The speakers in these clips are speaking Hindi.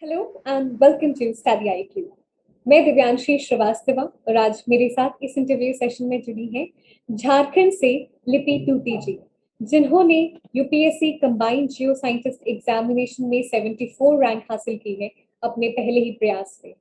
Hello and welcome to Study IQ. मैं दिव्यांशी श्रीवास्तव और आज मेरे साथ इस इंटरव्यू सेशन में जुड़ी हैं झारखंड से लिपि टूटी जी, जिन्होंने यूपीएससी कंबाइंड जियो साइंटिस्ट एग्जामिनेशन में 74 रैंक हासिल की है अपने पहले ही प्रयास में।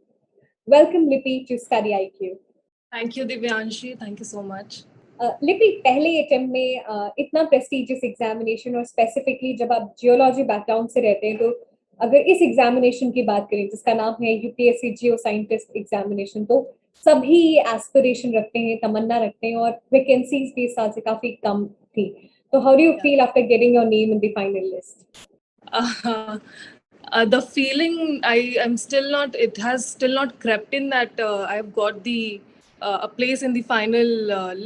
Welcome Lipi to Study IQ. Thank you Divyanshi, thank you so much. Lipi, पहले अटेम्प्ट में इतना प्रेस्टिजियस एग्जामिनेशन और स्पेसिफिकली जब आप जियोलॉजी बैकग्राउंड से रहते हैं, तो अगर इस एग्जामिनेशन की बात करें जिसका नाम है यूपीएससी जियो साइंटिस्ट एग्जामिनेशन, तो सभी एस्पिरेशन रखते हैं, तमन्ना रखते हैं, और वैकेंसीज भी इस साल से काफी कम थी। तो how do you feel after getting your name in the final list? The feeling I'm still not, it has still not crept in that I've got a place in the final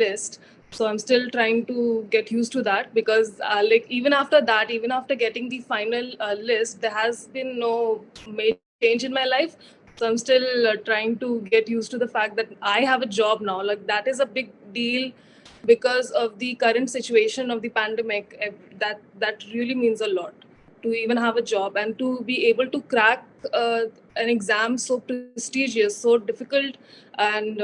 list. So I'm still trying to get used to that, because like even after that, even after getting the final list, there has been no major change in my life. So I'm still trying to get used to the fact that I have a job now. Like that is a big deal because of the current situation of the pandemic. That really means a lot, to even have a job and to be able to crack an exam so prestigious, so difficult, and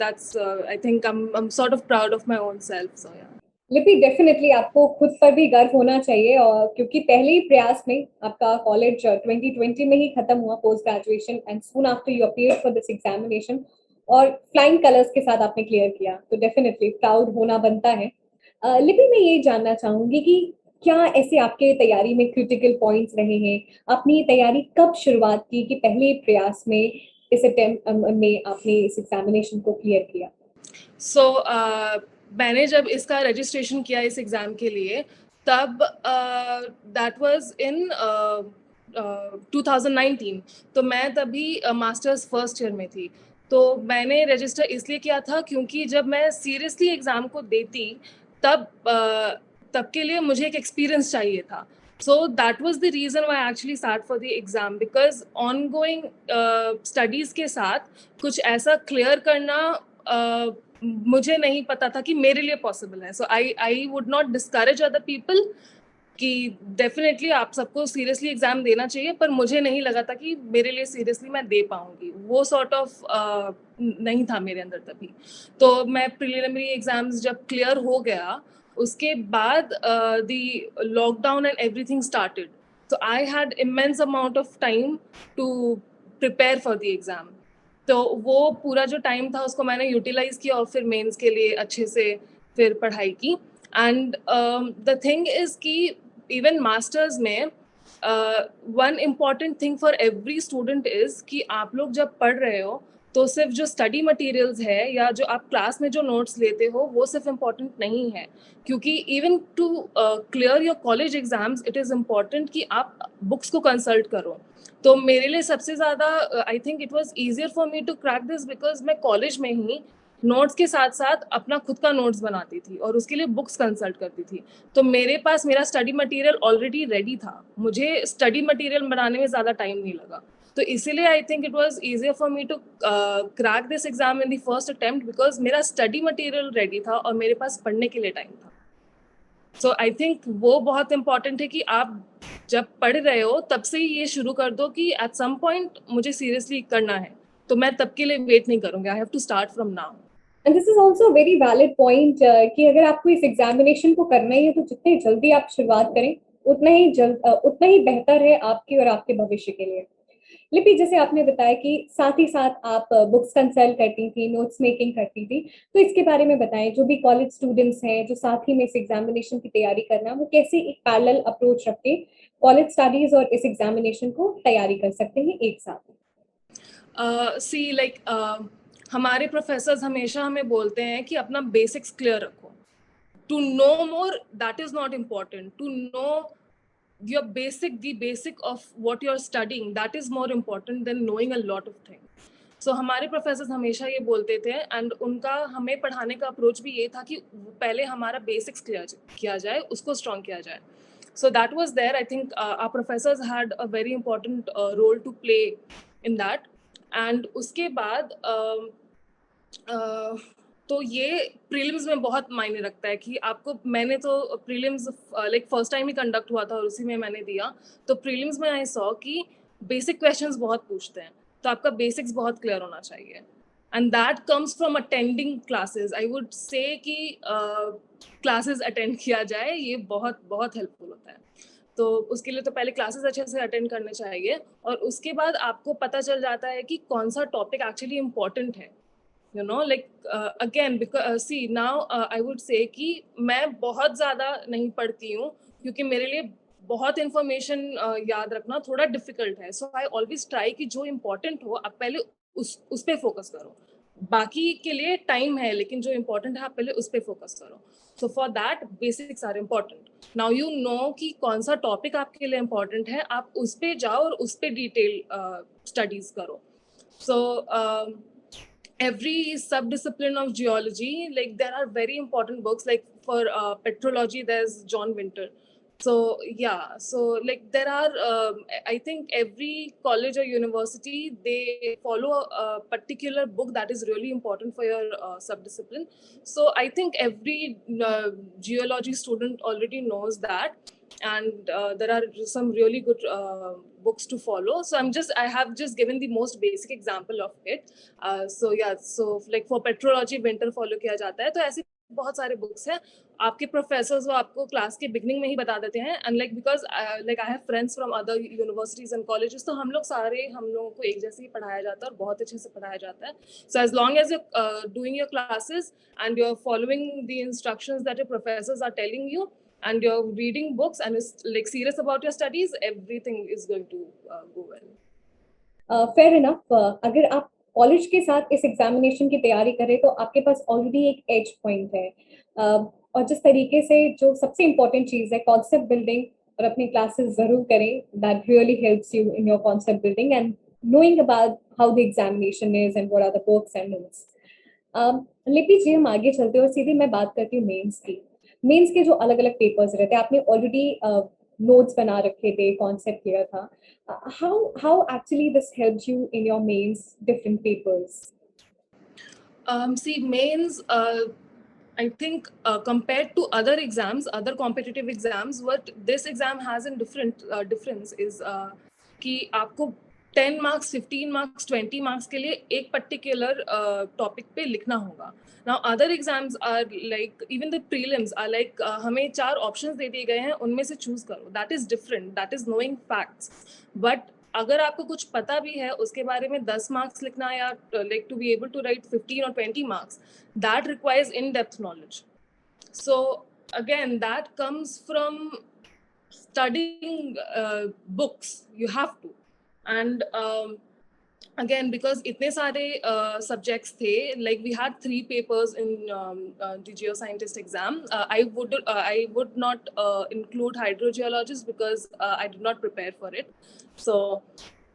that's I think I'm sort of proud of my own self. So yeah. लिपि, डेफिनेटली आपको खुद पर भी गर्व होना चाहिए, और क्योंकि पहले ही प्रयास में आपका कॉलेज 2020 में ही खत्म हुआ, post graduation, and soon after you appeared for this examination और फ्लाइंग कलर्स के साथ आपने क्लियर किया, तो डेफिनेटली प्राउड होना बनता है। लिपि, मैं ये जानना चाहूंगी कि क्या ऐसे आपके तैयारी में क्रिटिकल पॉइंट्स रहे हैं? आपने ये तैयारी कब शुरुआत की कि पहले प्रयास में इस अटेम्प्ट में आपने इस एग्जामिनेशन को क्लियर किया? So मैंने जब इसका रजिस्ट्रेशन किया इस एग्जाम के लिए, तब दैट वाज इन 2019। तो मैं तभी मास्टर्स फर्स्ट ईयर में थी। तो मैंने रजिस्टर इसलिए किया था क्योंकि जब मैं सीरियसली एग्जाम को देती तब के लिए मुझे एक एक्सपीरियंस चाहिए था। So that was the reason why I actually sat for the exam, because ongoing studies के साथ कुछ ऐसा clear करना मुझे नहीं पता था कि मेरे लिए पॉसिबल है। So I would not discourage other people कि डेफिनेटली आप सबको सीरियसली एग्जाम देना चाहिए, पर मुझे नहीं लगा था कि मेरे लिए सीरियसली मैं दे पाऊंगी। वो सॉर्ट ऑफ नहीं था मेरे अंदर तभी। तो मैं प्रिलिमिनरी एग्जाम्स जब क्लियर हो गया, उसके बाद the lockdown and everything started. So I had immense amount of time to prepare for the exam. तो वो पूरा जो टाइम था उसको मैंने यूटिलाइज किया और फिर मेंस के लिए अच्छे से फिर पढ़ाई की। एंड द थिंग इज कि इवन मास्टर्स में one important thing for every student is कि आप लोग जब पढ़ रहे हो तो सिर्फ जो स्टडी मटेरियल्स है या जो आप क्लास में जो नोट्स लेते हो वो सिर्फ इम्पॉर्टेंट नहीं है, क्योंकि even to clear your college exams it is important कि आप बुक्स को कंसल्ट करो। तो मेरे लिए सबसे ज़्यादा I think it was easier for me to crack this, because मैं कॉलेज में ही नोट्स के साथ साथ अपना खुद का नोट्स बनाती थी और उसके लिए बुक्स कंसल्ट करती थी। तो मेरे पास मेरा स्टडी मटेरियल ऑलरेडी रेडी था, मुझे स्टडी मटेरियल बनाने में ज़्यादा टाइम नहीं लगा। तो इसीलिए I think it was easier for me to crack this exam in the first attempt, because मेरा स्टडी मटेरियल रेडी था और मेरे पास पढ़ने के लिए टाइम था। सो आई थिंक वो बहुत इंपॉर्टेंट है कि आप जब पढ़ रहे हो तब से ही ये शुरू कर दो कि एट सम पॉइंट मुझे सीरियसली करना है, तो मैं तब के लिए वेट नहीं करूंगी। I have to start from now. And this is also very valid point कि अगर आपको इस एग्जामिनेशन को करना ही है तो जितने जल्दी आप शुरुआत करें उतना ही बेहतर है आपकी और आपके भविष्य के लिए। लिपि, जैसे आपने बताया कि साथ ही साथ आप बुक्स कंसल्ट करती थी, नोट्स मेकिंग करती थी, तो इसके बारे में बताएं, जो भी कॉलेज स्टूडेंट्स हैं जो साथ ही में इस एग्जामिनेशन की तैयारी करना, वो कैसे एक पैरेलल अप्रोच रख के कॉलेज स्टडीज और इस एग्जामिनेशन को तैयारी कर सकते हैं एक साथ? सी लाइक हमारे प्रोफेसर्स हमेशा हमें बोलते हैं कि अपना बेसिक्स क्लियर रखो। To know more that is not important, to know your the basic of what you're studying, that is more important than knowing a lot of things. So हमारे प्रोफेसर्स हमेशा ये बोलते थे, एंड उनका हमें पढ़ाने का अप्रोच भी ये था कि पहले हमारा बेसिक्स किया जाए, उसको स्ट्रॉन्ग किया जाए। So that was there. I think our professors had a very important role to play in that. And उसके बाद तो ये प्रीलिम्स में बहुत मायने रखता है कि आपको, मैंने तो प्रीलिम्स लाइक फर्स्ट टाइम ही कंडक्ट हुआ था और उसी में मैंने दिया। तो प्रीलिम्स में आई सॉ कि बेसिक क्वेश्चंस बहुत पूछते हैं, तो आपका बेसिक्स बहुत क्लियर होना चाहिए, and that comes from attending classes. I would say कि क्लासेस अटेंड किया जाए, ये बहुत बहुत हेल्पफुल होता है। तो उसके लिए तो पहले क्लासेस अच्छे से अटेंड करने चाहिए, और उसके बाद आपको पता चल जाता है कि कौन सा टॉपिक एक्चुअली इम्पोर्टेंट है, you know, like again see now I would say कि मैं बहुत ज़्यादा नहीं पढ़ती हूँ, क्योंकि मेरे लिए बहुत इन्फॉर्मेशन याद रखना थोड़ा डिफिकल्ट है। सो आई ऑलवेज ट्राई कि जो इम्पोर्टेंट हो आप पहले उस पर फोकस करो। बाकी के लिए टाइम है, लेकिन जो इम्पोर्टेंट है आप पहले उस पर फोकस करो। So for that basics are important. Now you know कि कौन सा टॉपिक आपके लिए इम्पोर्टेंट है, आप उस पर जाओ और उस पर डिटेल स्टडीज करो। So every sub-discipline of geology, like there are very important books, like for petrology there's John Winter. So yeah, so like there are I think every college or university, they follow a particular book that is really important for your sub-discipline. So I think every geology student already knows that, and there are some really good books to follow. So I have just given the most basic example of it. So yeah, so like for petrology winter follow किया जाता है, तो ऐसे बहुत सारे बुक्स हैं। आपके प्रोफेसर्स वो आपको क्लास के बिगनिंग में ही बता देते हैं, and like because like I have friends from other universities and colleges, तो हम लोगों को एक जैसे ही पढ़ाया जाता है और बहुत अच्छे से पढ़ाया जाता है। So as long as you doing your classes and you're following the instructions that your professors are telling you, and you're reading books and is like serious about your studies, everything is going to go well. Fair enough. अगर आप कॉलेज के साथ इस एग्जामिनेशन की तैयारी करें तो आपके पास ऑलरेडी एक एज पॉइंट है। और जिस तरीके से जो सबसे इम्पोर्टेंट चीज़ है कॉन्सेप्ट बिल्डिंग, और अपनी क्लासेस जरूर करें, that really helps you in your concept building and knowing about how the examination is and what are the books and notes. लिपि जी, हम आगे चलते हैं और सीधे मैं बात करती हूँ मेंस की। मेंस के जो अलग अलग पेपर्स रहते हैं, आपने ऑलरेडी नोट्स बना रखे थे, कॉन्सेप्ट किया था। How actually this helps you in your mains different papers? See, mains, I think compared to other exams, other competitive exams, what this exam has in difference is कि आपको 10 marks, 15 marks, 20 marks के लिए एक particular topic पे लिखना होगा. Now other exams are like, even the prelims are like हमें 4 options दे दिए गए हैं, उनमें से choose करो. That is different. That is knowing facts. But अगर आपको कुछ पता भी है उसके बारे में 10 मार्क्स लिखना, या like to be able to write 15 or 20 marks, that requires in depth knowledge. So again that comes from studying books. You have to, and again because itne sare subjects the, like we had 3 papers in the geoscientist exam. I would not include hydrogeologists because I did not prepare for it. So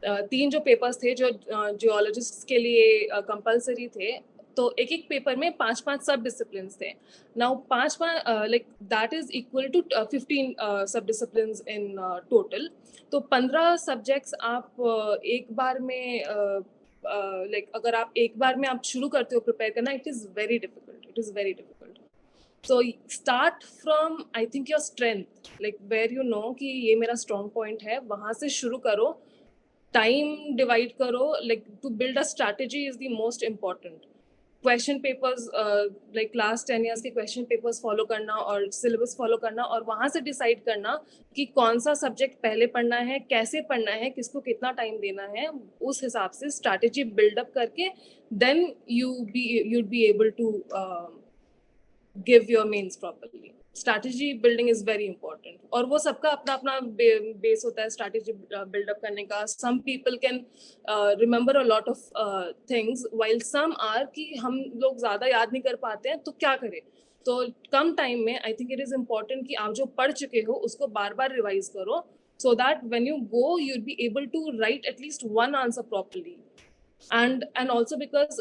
3 जो papers थे जो geologists के लिए compulsory थे, तो एक एक पेपर में 5-5 सब डिसिप्लिन्स थे. Now 5-5 like that is equal to 15 sub disciplines in total. तो 15 सब्जेक्ट्स आप एक बार में लाइक अगर आप एक बार में आप शुरू करते हो प्रिपेयर करना, it is very difficult. So start from I think your strength, like where you know कि ये मेरा स्ट्रॉन्ग पॉइंट है, वहाँ से शुरू करो. टाइम डिवाइड करो, like to build a strategy is the most important. Question papers like last 10 years के क्वेश्चन पेपर्स फॉलो करना और सिलेबस फॉलो करना, और वहाँ से डिसाइड करना कि कौन सा सब्जेक्ट पहले पढ़ना है, कैसे पढ़ना है, किसको कितना टाइम देना है, उस हिसाब से स्ट्रैटेजी बिल्डअप करके then you'd be able to give your mains properly. Strategy building is very important, और वो सबका अपना अपना बेस होता है स्ट्रैटेजी बिल्डअप करने का. Some people can remember a lot of things, while some are कि हम लोग ज़्यादा याद नहीं कर पाते हैं, तो क्या करें. तो कम टाइम में आई थिंक इट इज़ इम्पॉर्टेंट कि आप जो पढ़ चुके हो उसको बार बार रिवाइज करो, so that when you go you'll be able to write at least one answer properly. And also because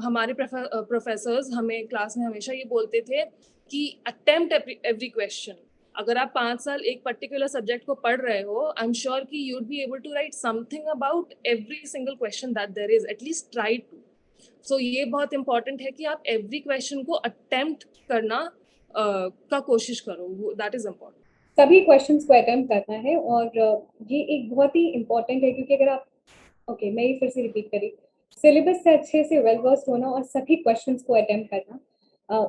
हमारे प्रोफेसर्स हमें क्लास में हमेशा ये बोलते थे कि अटेम्प्ट एवरी क्वेश्चन. अगर आप 5 साल एक पर्टिकुलर सब्जेक्ट को पढ़ रहे हो, आई एम श्योर कि you would be able to write something about every single question that there is, at least try to. So ये बहुत इंपॉर्टेंट है कि आप एवरी क्वेश्चन को अटेम्प्ट करना का कोशिश करो. That is important. सभी क्वेश्चंस को अटेम्प्ट करना है, और ये एक बहुत ही इम्पोर्टेंट है, क्योंकि अगर आप मैं ये फिर से रिपीट करी, सिलेबस से अच्छे से वेल वर्स्ड होना और सभी क्वेश्चंस को अटेम्प्ट करना,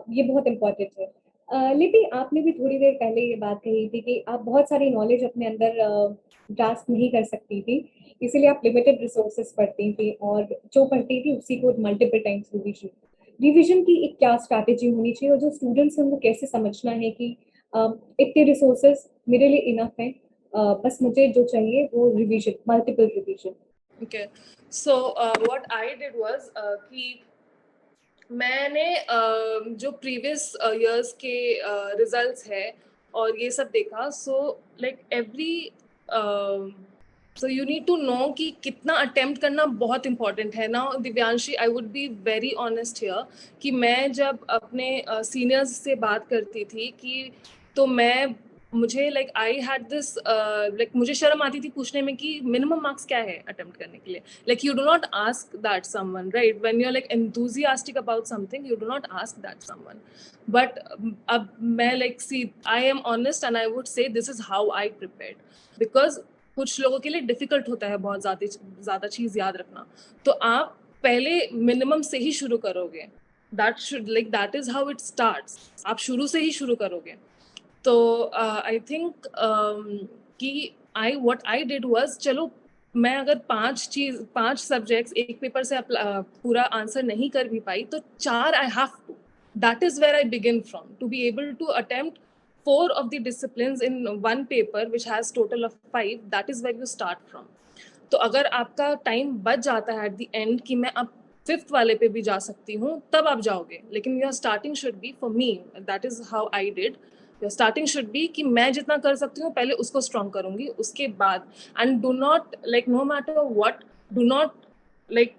ये बहुत इम्पोर्टेंट है। लिपि, आपने भी थोड़ी देर पहले ये बात कही थी कि आप बहुत सारी नॉलेज अपने अंदर ग्रास्प नहीं कर सकती थी, इसीलिए आप लिमिटेड रिसोर्सेज पढ़ती थी, और जो पढ़ती थी उसी को मल्टीपल टाइम्स रिविजन रिविजन की एक क्या स्ट्रैटेजी होनी चाहिए, और जो स्टूडेंट्स हैं उनको कैसे समझना है कि इतने रिसोर्सेज मेरे लिए इनफ है, बस मुझे जो चाहिए वो revision, multiple revision. Okay, so what I did was कि मैंने जो प्रीवियस इयर्स के रिजल्ट्स है और ये सब देखा, so like every so you need to know कि कितना अटेम्प्ट करना बहुत इंपॉर्टेंट है ना। Divyanshi, I would be very honest here कि मैं जब अपने सीनियर्स से बात करती थी कि तो मुझे like I had this like मुझे शर्म आती थी पूछने में कि मिनिमम मार्क्स क्या है अटेम्प्ट करने के लिए। Like you do not ask that someone, right? When you are like enthusiastic about something, you do not ask that someone. But अब मैं like see I am honest and I would say this is how I prepared, because कुछ लोगों के लिए डिफिकल्ट होता है बहुत ज़्यादा चीज़ याद रखना। तो आप पहले मिनिमम से ही शुरू करोगे, that is how it starts. आप शुरू से ही शुरू करोगे। तो आई थिंक कि व्हाट आई डिड वाज, चलो मैं अगर 5 सब्जेक्ट्स एक पेपर से पूरा आंसर नहीं कर भी पाई तो 4 I have to, that is where I begin from to be able to attempt 4 of the disciplines in one paper which has total of 5. That is where you start from. तो अगर आपका टाइम बच जाता है एट द एंड कि मैं अब 5th वाले पे भी जा सकती हूँ, तब आप जाओगे। लेकिन your starting should be, for me that is how I did, your starting should be कि मैं जितना कर सकती हूँ पहले उसको स्ट्रॉन्ग करूंगी, उसके बाद and do not like no matter what, do not like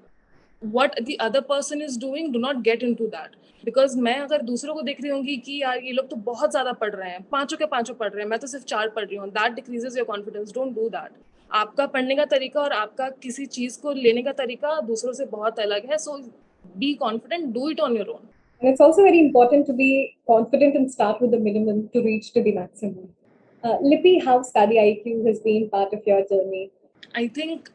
what the other person is doing, do not get into that. Because मैं अगर दूसरों को देख रही होंगी कि यार ये लोग तो बहुत ज्यादा पढ़ रहे हैं, 5 के 5 पढ़ रहे हैं, मैं तो सिर्फ 4 पढ़ रही हूँ, that decreases your confidence. Don't do that. आपका पढ़ने का तरीका और आपका किसी चीज को लेने का तरीका दूसरों से बहुत अलग है, so be confident, do it on your own. And it's also very important to be confident and start with the minimum to reach to the maximum. Lippy, how study IQ has been part of your journey? I think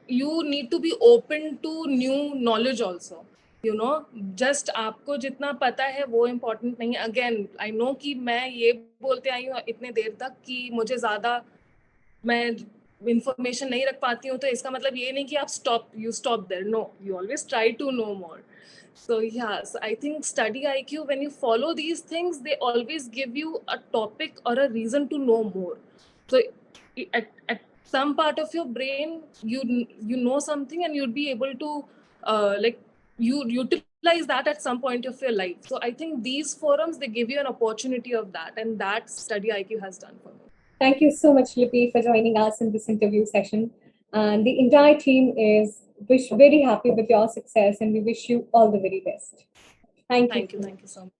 you need to be open to new knowledge also. You know, just आपको जितना पता है वो important नहीं है. Again, I know कि मैं ये बोलते आई हूँ इतने देर तक कि मुझे ज़्यादा मैं information नहीं रख पाती हूँ, तो इसका मतलब ये नहीं कि आप stop there. No, you always try to know more. So yes, I think study IQ, when you follow these things, they always give you a topic or a reason to know more. So at some part of your brain, you know something and you'd be able to like you utilize that at some point of your life. So I think these forums, they give you an opportunity of that, and that study IQ has done for me. Thank you so much, Lippy, for joining us in this interview session. And the entire team is very happy with your success, and we wish you all the very best. Thank you. Thank you so much.